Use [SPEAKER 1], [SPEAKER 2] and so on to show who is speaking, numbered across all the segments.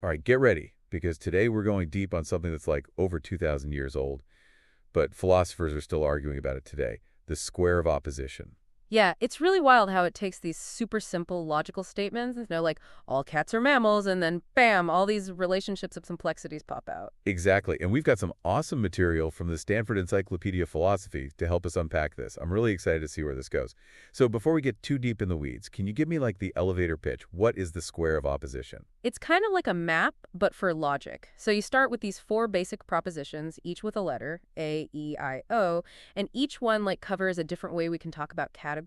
[SPEAKER 1] All right, get ready, because today we're going deep on something that's like over 2,000 years old, but philosophers are still arguing about it today, the square of opposition.
[SPEAKER 2] Yeah, it's really wild how it takes these super simple logical statements, like all cats are mammals, and then bam, all these relationships of complexities pop out.
[SPEAKER 1] Exactly, and we've got some awesome material from the Stanford Encyclopedia of Philosophy to help us unpack this. I'm really excited to see where this goes. So before we get too deep in the weeds, can you give me like the elevator pitch? What is the square of opposition?
[SPEAKER 2] It's kind of like a map, but for logic. So you start with these four basic propositions, each with a letter, A, E, I, O, and each one covers a different way we can talk about categories.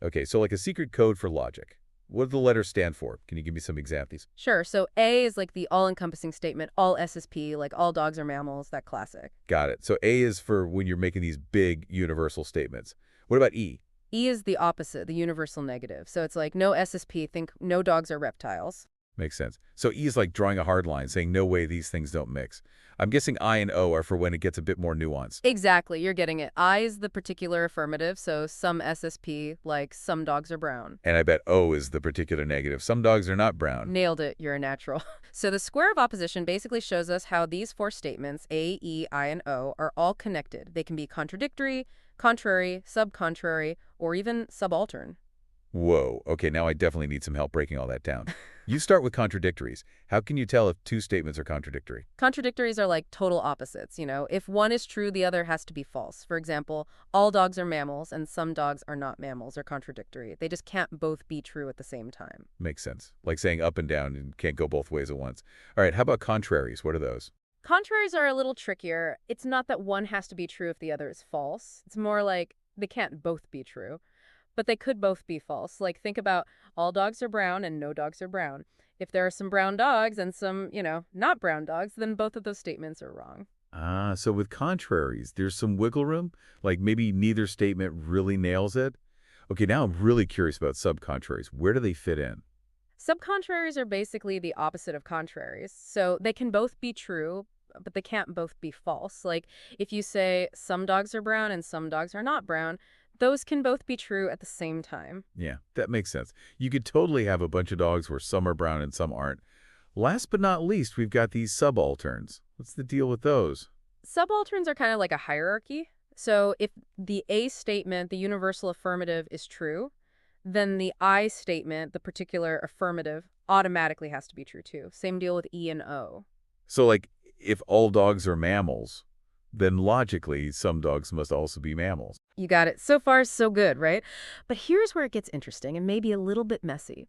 [SPEAKER 1] Okay, so like a secret code for logic. What do the letters stand for? Can you give me some examples?
[SPEAKER 2] Sure, so A is like the all-encompassing statement, all SSP, like all dogs are mammals, that classic.
[SPEAKER 1] Got it. So A is for when you're making these big universal statements. What about E?
[SPEAKER 2] E is the opposite, the universal negative. So it's like no SSP, think no dogs are reptiles.
[SPEAKER 1] Makes sense. So E is like drawing a hard line, saying no way these things don't mix. I'm guessing I and O are for when it gets a bit more nuanced.
[SPEAKER 2] Exactly, you're getting it. I is the particular affirmative, so some SSP, like some dogs are brown.
[SPEAKER 1] And I bet O is the particular negative. Some dogs are not brown.
[SPEAKER 2] Nailed it, you're a natural. So the square of opposition basically shows us how these four statements, A, E, I, and O, are all connected. They can be contradictory, contrary, subcontrary, or even subaltern.
[SPEAKER 1] Whoa. Okay, now I definitely need some help breaking all that down. You start with contradictories. How can you tell if two statements are contradictory?
[SPEAKER 2] Contradictories are like total opposites. If one is true, the other has to be false. For example, all dogs are mammals and some dogs are not mammals or contradictory. They just can't both be true at the same time.
[SPEAKER 1] Makes sense. Like saying up and down and can't go both ways at once. All right, how about contraries? What are those?
[SPEAKER 2] Contraries are a little trickier. It's not that one has to be true if the other is false. It's more like they can't both be true, but they could both be false. Like think about all dogs are brown and no dogs are brown. If there are some brown dogs and some not brown dogs, then both of those statements are wrong.
[SPEAKER 1] Ah, so with contraries, there's some wiggle room? Like maybe neither statement really nails it? Okay, now I'm really curious about subcontraries. Where do they fit in?
[SPEAKER 2] Subcontraries are basically the opposite of contraries. So they can both be true, but they can't both be false. Like if you say some dogs are brown and some dogs are not brown, those can both be true at the same time.
[SPEAKER 1] Yeah, that makes sense. You could totally have a bunch of dogs where some are brown and some aren't. Last but not least, we've got these subalterns. What's the deal with those?
[SPEAKER 2] Subalterns are kind of like a hierarchy. So if the A statement, the universal affirmative, is true, then the I statement, the particular affirmative, automatically has to be true too. Same deal with E and O.
[SPEAKER 1] So, like, if all dogs are mammals, then logically, some dogs must also be mammals.
[SPEAKER 2] You got it. So far, so good, right? But here's where it gets interesting and maybe a little bit messy.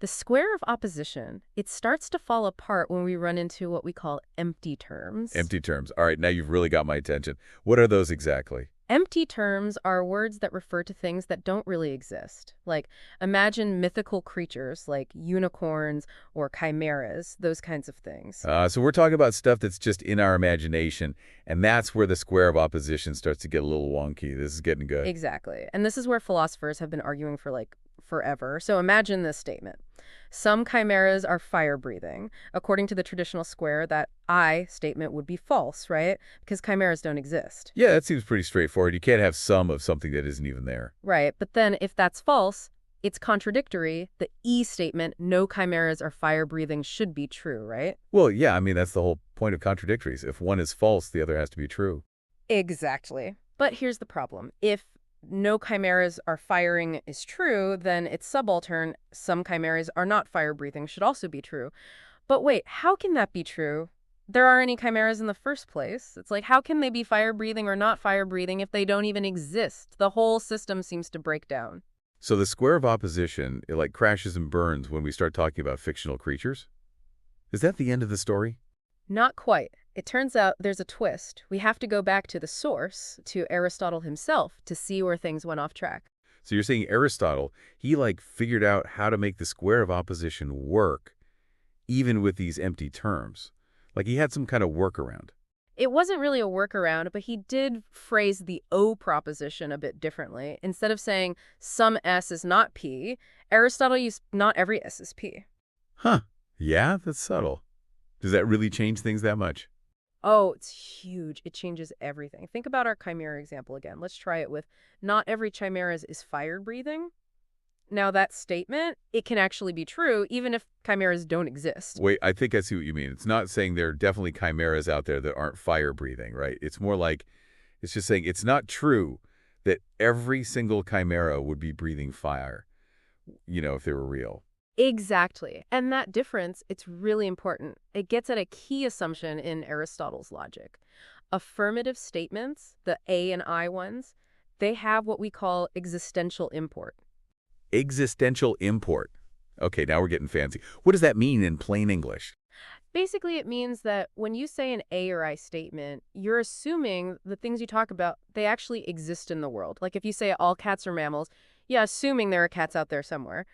[SPEAKER 2] The square of opposition, it starts to fall apart when we run into what we call empty terms.
[SPEAKER 1] Empty terms. All right, now you've really got my attention. What are those exactly?
[SPEAKER 2] Empty terms are words that refer to things that don't really exist. Like, imagine mythical creatures like unicorns or chimeras, those kinds of things.
[SPEAKER 1] So we're talking about stuff that's just in our imagination, and that's where the square of opposition starts to get a little wonky. This is getting good.
[SPEAKER 2] Exactly. And this is where philosophers have been arguing for forever. So imagine this statement. Some chimeras are fire-breathing. According to the traditional square, that I statement would be false, right? Because chimeras don't exist.
[SPEAKER 1] Yeah, that seems pretty straightforward. You can't have some of something that isn't even there.
[SPEAKER 2] Right. But then if that's false, it's contradictory. The E statement, no chimeras are fire-breathing, should be true, right?
[SPEAKER 1] Well, yeah, I mean, that's the whole point of contradictories. If one is false, the other has to be true.
[SPEAKER 2] Exactly. But here's the problem. If no chimeras are firing is true, then it's subaltern. Some chimeras are not fire-breathing should also be true. But wait, how can that be true? There aren't any chimeras in the first place. It's like, how can they be fire-breathing or not fire-breathing if they don't even exist? The whole system seems to break down.
[SPEAKER 1] So the square of opposition, it like crashes and burns when we start talking about fictional creatures? Is that the end of the story?
[SPEAKER 2] Not quite. It turns out there's a twist. We have to go back to the source, to Aristotle himself, to see where things went off track.
[SPEAKER 1] So you're saying Aristotle, he like figured out how to make the square of opposition work, even with these empty terms. Like he had some kind of workaround.
[SPEAKER 2] It wasn't really a workaround, but he did phrase the O proposition a bit differently. Instead of saying some S is not P, Aristotle used not every S is P.
[SPEAKER 1] Huh. Yeah, that's subtle. Does that really change things that much?
[SPEAKER 2] Oh, it's huge. It changes everything. Think about our chimera example again. Let's try it with not every chimera is fire-breathing. Now, that statement, it can actually be true even if chimeras don't exist.
[SPEAKER 1] Wait, I think I see what you mean. It's not saying there are definitely chimeras out there that aren't fire-breathing, right? It's more like, it's just saying it's not true that every single chimera would be breathing fire, if they were real.
[SPEAKER 2] Exactly. And that difference, it's really important. It gets at a key assumption in Aristotle's logic. Affirmative statements, the A and I ones, they have what we call existential import.
[SPEAKER 1] Existential import. Okay, now we're getting fancy. What does that mean in plain English?
[SPEAKER 2] Basically, it means that when you say an A or I statement, you're assuming the things you talk about, they actually exist in the world. Like if you say all cats are mammals, yeah, assuming there are cats out there somewhere.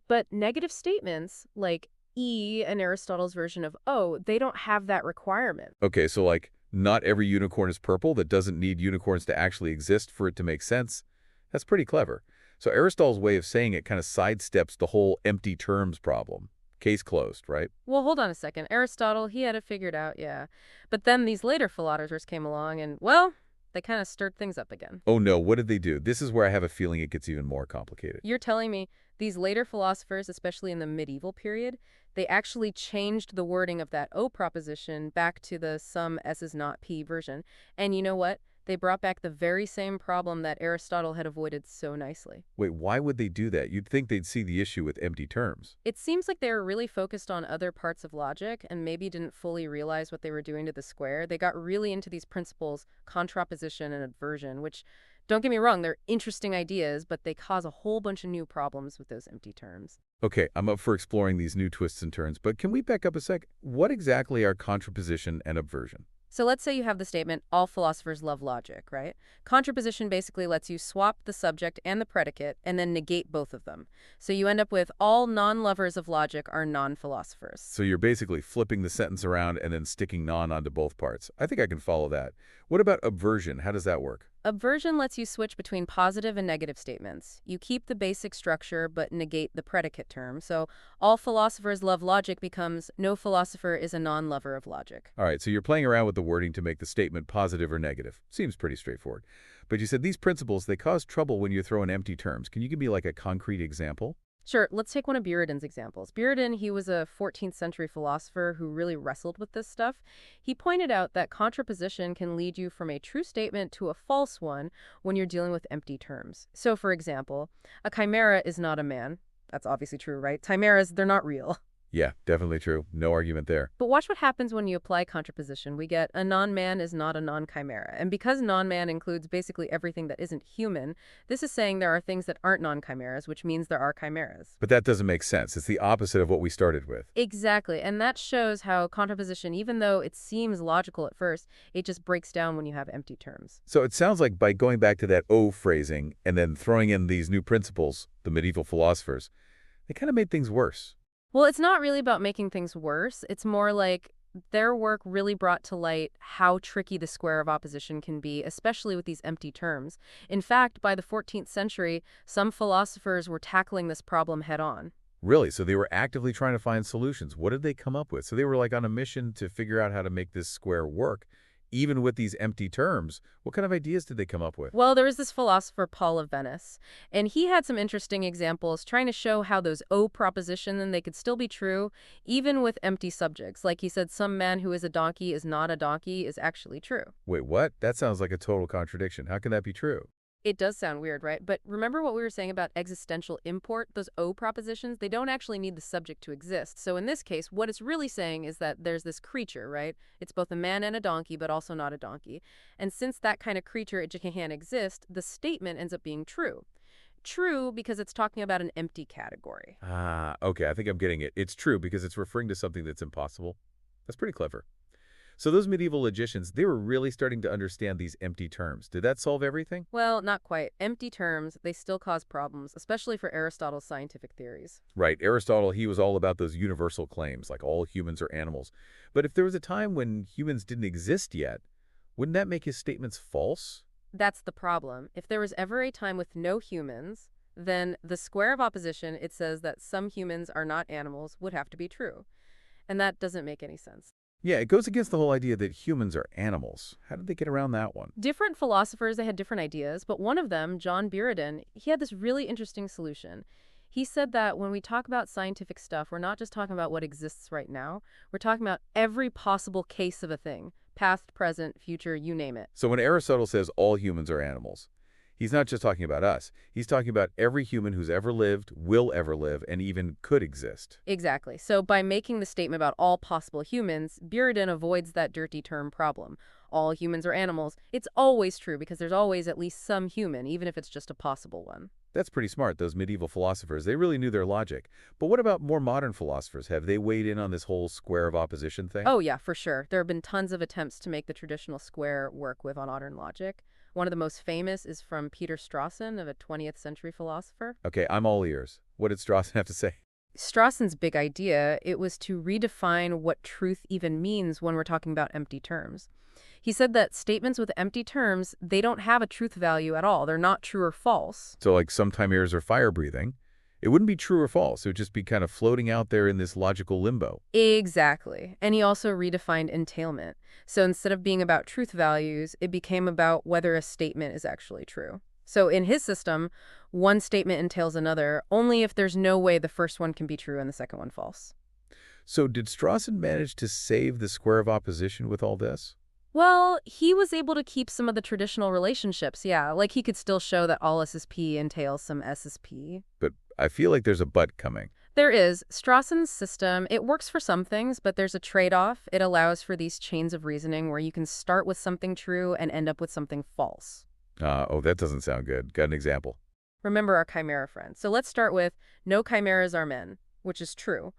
[SPEAKER 2] But negative statements, like E and Aristotle's version of O, they don't have that requirement.
[SPEAKER 1] Okay, so like, not every unicorn is purple. That doesn't need unicorns to actually exist for it to make sense. That's pretty clever. So Aristotle's way of saying it kind of sidesteps the whole empty terms problem. Case closed, right?
[SPEAKER 2] Well, hold on a second. Aristotle, he had it figured out, yeah. But then these later philosophers came along and, well, they kind of stirred things up again.
[SPEAKER 1] Oh no, what did they do? This is where I have a feeling it gets even more complicated.
[SPEAKER 2] You're telling me these later philosophers, especially in the medieval period, they actually changed the wording of that O proposition back to the sum S is not P version. And you know what? They brought back the very same problem that Aristotle had avoided so nicely.
[SPEAKER 1] Wait, why would they do that? You'd think they'd see the issue with empty terms.
[SPEAKER 2] It seems like they were really focused on other parts of logic and maybe didn't fully realize what they were doing to the square. They got really into these principles, contraposition and adversion, which, don't get me wrong, they're interesting ideas, but they cause a whole bunch of new problems with those empty terms.
[SPEAKER 1] Okay, I'm up for exploring these new twists and turns, but can we back up a sec? What exactly are contraposition and obversion?
[SPEAKER 2] So let's say you have the statement, all philosophers love logic, right? Contraposition basically lets you swap the subject and the predicate and then negate both of them. So you end up with all non-lovers of logic are non-philosophers.
[SPEAKER 1] So you're basically flipping the sentence around and then sticking non onto both parts. I think I can follow that. What about obversion? How does that work?
[SPEAKER 2] Obversion lets you switch between positive and negative statements. You keep the basic structure but negate the predicate term. So all philosophers love logic becomes no philosopher is a non-lover of logic.
[SPEAKER 1] All right, so you're playing around with the wording to make the statement positive or negative. Seems pretty straightforward. But you said these principles, they cause trouble when you throw in empty terms. Can you give me like a concrete example?
[SPEAKER 2] Sure, let's take one of Buridan's examples. Buridan, he was a 14th century philosopher who really wrestled with this stuff. He pointed out that contraposition can lead you from a true statement to a false one when you're dealing with empty terms. So, for example, a chimera is not a man. That's obviously true, right? Chimeras, they're not real.
[SPEAKER 1] Yeah, definitely true. No argument there.
[SPEAKER 2] But watch what happens when you apply contraposition. We get a non-man is not a non-chimera. And because non-man includes basically everything that isn't human, this is saying there are things that aren't non-chimeras, which means there are chimeras.
[SPEAKER 1] But that doesn't make sense. It's the opposite of what we started with.
[SPEAKER 2] Exactly. And that shows how contraposition, even though it seems logical at first, it just breaks down when you have empty terms.
[SPEAKER 1] So it sounds like by going back to that O phrasing and then throwing in these new principles, the medieval philosophers, they kind of made things worse.
[SPEAKER 2] Well, it's not really about making things worse. It's more like their work really brought to light how tricky the square of opposition can be, especially with these empty terms. In fact, by the 14th century, some philosophers were tackling this problem head on.
[SPEAKER 1] Really? So they were actively trying to find solutions. What did they come up with? So they were like on a mission to figure out how to make this square work, even with these empty terms. What kind of ideas did they come up with?
[SPEAKER 2] Well, there was this philosopher, Paul of Venice, and he had some interesting examples trying to show how those O propositions, and they could still be true, even with empty subjects. Like he said, some man who is a donkey is not a donkey is actually true.
[SPEAKER 1] Wait, what? That sounds like a total contradiction. How can that be true?
[SPEAKER 2] It does sound weird, right? But remember what we were saying about existential import? Those O propositions, they don't actually need the subject to exist. So in this case, what it's really saying is that there's this creature, right? It's both a man and a donkey, but also not a donkey. And since that kind of creature it just can't exist, the statement ends up being true. True because it's talking about an empty category.
[SPEAKER 1] Ah, okay, I think I'm getting it. It's true because it's referring to something that's impossible. That's pretty clever. So those medieval logicians, they were really starting to understand these empty terms. Did that solve everything?
[SPEAKER 2] Well, not quite. Empty terms, they still cause problems, especially for Aristotle's scientific theories.
[SPEAKER 1] Right, Aristotle, he was all about those universal claims, like all humans are animals. But if there was a time when humans didn't exist yet, wouldn't that make his statements false?
[SPEAKER 2] That's the problem. If there was ever a time with no humans, then the square of opposition, it says that some humans are not animals, would have to be true. And that doesn't make any sense.
[SPEAKER 1] Yeah, it goes against the whole idea that humans are animals. How did they get around that one?
[SPEAKER 2] Different philosophers, they had different ideas, but one of them, John Buridan, he had this really interesting solution. He said that when we talk about scientific stuff, we're not just talking about what exists right now. We're talking about every possible case of a thing, past, present, future, you name it.
[SPEAKER 1] So when Aristotle says all humans are animals, he's not just talking about us. He's talking about every human who's ever lived, will ever live, and even could exist.
[SPEAKER 2] Exactly. So by making the statement about all possible humans, Buridan avoids that dirty term problem. All humans are animals. It's always true because there's always at least some human, even if it's just a possible one.
[SPEAKER 1] That's pretty smart. Those medieval philosophers, they really knew their logic. But what about more modern philosophers? Have they weighed in on this whole square of opposition thing?
[SPEAKER 2] Oh, yeah, for sure. There have been tons of attempts to make the traditional square work with on modern logic. One of the most famous is from Peter Strawson, of a 20th century philosopher.
[SPEAKER 1] Okay, I'm all ears. What did Strawson have to say?
[SPEAKER 2] Strawson's big idea, it was to redefine what truth even means when we're talking about empty terms. He said that statements with empty terms, they don't have a truth value at all. They're not true or false.
[SPEAKER 1] So like some chimeras are fire-breathing. It wouldn't be true or false. It would just be kind of floating out there in this logical limbo.
[SPEAKER 2] Exactly. And he also redefined entailment. So instead of being about truth values, it became about whether a statement is actually true. So in his system, one statement entails another only if there's no way the first one can be true and the second one false.
[SPEAKER 1] So did Strawson manage to save the square of opposition with all this?
[SPEAKER 2] Well, he was able to keep some of the traditional relationships, yeah. Like he could still show that all SSP entails some SSP.
[SPEAKER 1] But I feel like there's a but coming.
[SPEAKER 2] There is. Strawson's system, it works for some things, but there's a trade-off. It allows for these chains of reasoning where you can start with something true and end up with something false.
[SPEAKER 1] Oh, that doesn't sound good. Got an example?
[SPEAKER 2] Remember our chimera friend. So let's start with no chimeras are men, which is true.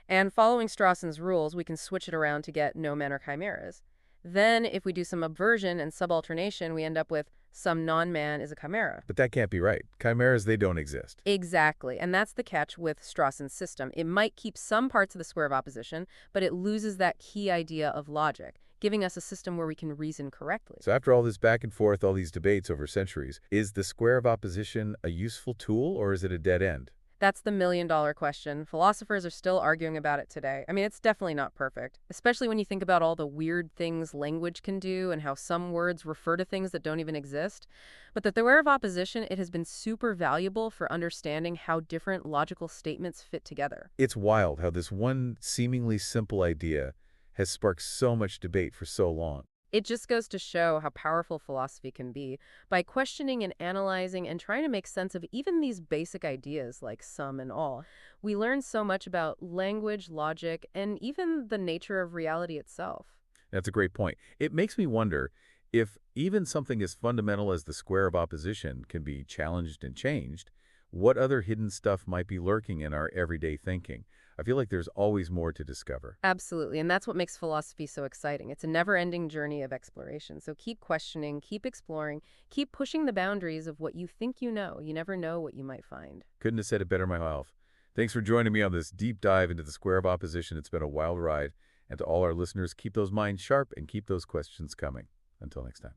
[SPEAKER 2] And following Strawson's rules, we can switch it around to get no men are chimeras. Then, if we do some obversion and subalternation, we end up with some non-man is a chimera.
[SPEAKER 1] But that can't be right. Chimeras, they don't exist.
[SPEAKER 2] Exactly, and that's the catch with Strawson's system. It might keep some parts of the square of opposition, but it loses that key idea of logic, giving us a system where we can reason correctly.
[SPEAKER 1] So after all this back and forth, all these debates over centuries, is the square of opposition a useful tool or is it a dead end?
[SPEAKER 2] That's the million-dollar question. Philosophers are still arguing about it today. I mean, it's definitely not perfect, especially when you think about all the weird things language can do and how some words refer to things that don't even exist. But the theory of opposition, it has been super valuable for understanding how different logical statements fit together.
[SPEAKER 1] It's wild how this one seemingly simple idea has sparked so much debate for so long.
[SPEAKER 2] It just goes to show how powerful philosophy can be. By questioning and analyzing and trying to make sense of even these basic ideas like some and all, we learn so much about language, logic, and even the nature of reality itself.
[SPEAKER 1] That's a great point. It makes me wonder if even something as fundamental as the square of opposition can be challenged and changed, what other hidden stuff might be lurking in our everyday thinking? I feel like there's always more to discover.
[SPEAKER 2] Absolutely, and that's what makes philosophy so exciting. It's a never-ending journey of exploration. So keep questioning, keep exploring, keep pushing the boundaries of what you think you know. You never know what you might find.
[SPEAKER 1] Couldn't have said it better myself. Thanks for joining me on this deep dive into the square of opposition. It's been a wild ride. And to all our listeners, keep those minds sharp and keep those questions coming. Until next time.